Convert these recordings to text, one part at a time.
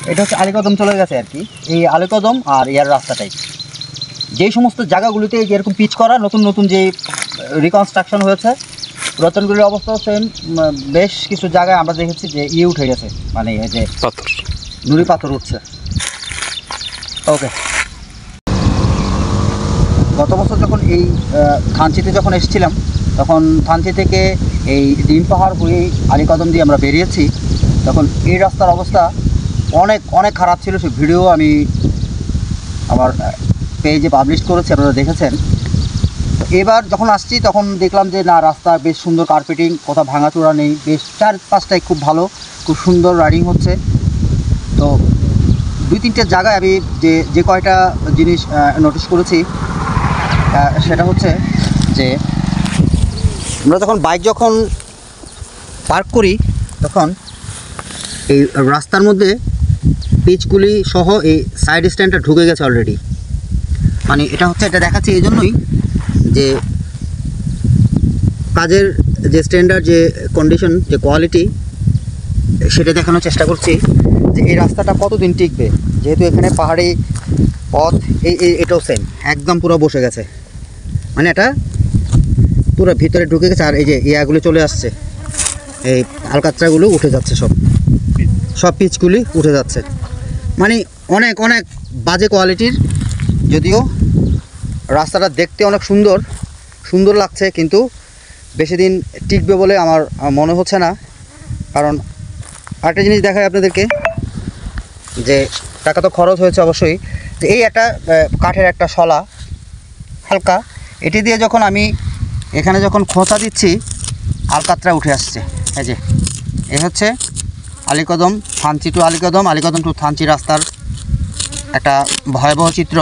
এটা হচ্ছে আলীকদম চলে গেছে আর কি, এই আলীকদম আর ইয়ার রাস্তাটাই। যেই সমস্ত জায়গাগুলিতে এরকম পিচ করা নতুন নতুন যে রিকনস্ট্রাকশন হয়েছে, পুরাতনগুলির অবস্থাও সেম। বেশ কিছু জায়গায় আমরা দেখেছি যে উঠে গেছে, মানে এই যে পাথর, নুড়ি পাথর উঠছে। ওকে, গত বছর যখন এই থানচিতে যখন এসেছিলাম, তখন থানচি থেকে এই ডিম পাহাড় হয়ে আলীকদম দিয়ে আমরা বেরিয়েছি, তখন এই রাস্তার অবস্থা অনেক অনেক খারাপ ছিল। সেই ভিডিও আমি আমার পেজে পাবলিশ করেছি, আপনারা দেখেছেন। এবার যখন আসছি তখন দেখলাম যে না, রাস্তা বেশ সুন্দর, কার্পেটিং, কোথাও ভাঙাচোরা নেই, বেশ 4-5টায় খুব ভালো, খুব সুন্দর রাইডিং হচ্ছে। তো 2-3টে জায়গায় আমি যে কয়টা জিনিস নোটিস করেছি, সেটা হচ্ছে যে আমরা যখন বাইক পার্ক করি তখন এই রাস্তার মধ্যে পিচগুলি সহ এই সাইড স্ট্যান্ডটা ঢুকে গেছে অলরেডি। মানে এটা দেখাচ্ছি এই জন্যই যে কাজের যে স্ট্যান্ডার্ড, যে কন্ডিশন, যে কোয়ালিটি, সেটা দেখানোর চেষ্টা করছি যে এই রাস্তাটা কতদিন টিকবে। যেহেতু এখানে পাহাড়ি পথ, এটাও সেম, একদম পুরো বসে গেছে, মানে এটা পুরো ভিতরে ঢুকে গেছে। আর এই যে ইয়াগুলো চলে আসছে, এই আলকাতরাগুলো উঠে যাচ্ছে, সব পিচগুলি উঠে যাচ্ছে। মানে অনেক অনেক বাজে কোয়ালিটির। যদিও রাস্তাটা দেখতে অনেক সুন্দর লাগছে, কিন্তু বেশি দিন টিকবে বলে আমার মনে হচ্ছে না। কারণ আরেকটা জিনিস দেখায় আপনাদেরকে, যে টাকা তো খরচ হয়েছে অবশ্যই। যে এই একটা কাঠের একটা শলা হালকা, এটি দিয়ে যখন আমি এখানে যখন খোঁচা দিচ্ছি, আলকাতরা উঠে আসছে। এই যে এই হচ্ছে আলীকদম, থানচি টু আলীকদম, আলীকদম টু থানচি রাস্তার একটা ভয়াবহ চিত্র।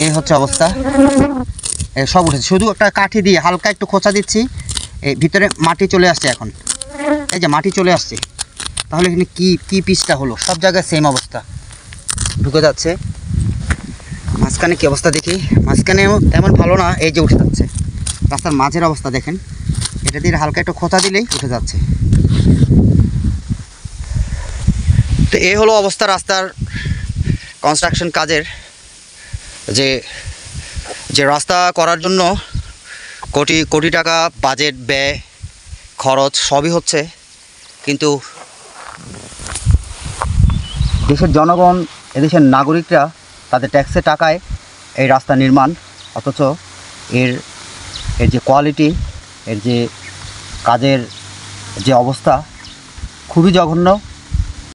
এই হচ্ছে অবস্থা, সব উঠেছে। শুধু একটা কাঠি দিয়ে হালকা একটু খোঁচা দিচ্ছি, এই ভিতরে মাটি চলে আসছে। এখন এই যে মাটি চলে আসছে, তাহলে এখানে কি পিচটা হলো? সব জায়গায় সেম অবস্থা, ঢুকে যাচ্ছে। মাঝখানে কী অবস্থা দেখি, মাঝখানেও তেমন ভালো না, এই যে উঠে যাচ্ছে। রাস্তার মাঝের অবস্থা দেখেন, এটা দিয়ে হালকা একটু খোঁচা দিলেই উঠে যাচ্ছে। তো এই হলো অবস্থা রাস্তার কনস্ট্রাকশন কাজের। যে রাস্তা করার জন্য কোটি কোটি টাকা বাজেট, ব্যয়, খরচ সবই হচ্ছে, কিন্তু দেশের জনগণ, এদেশের নাগরিকরা তাদের ট্যাক্সের টাকায় এই রাস্তা নির্মাণ, অথচ এর যে কোয়ালিটি, এর যে কাজের যে অবস্থা খুবই জঘন্য।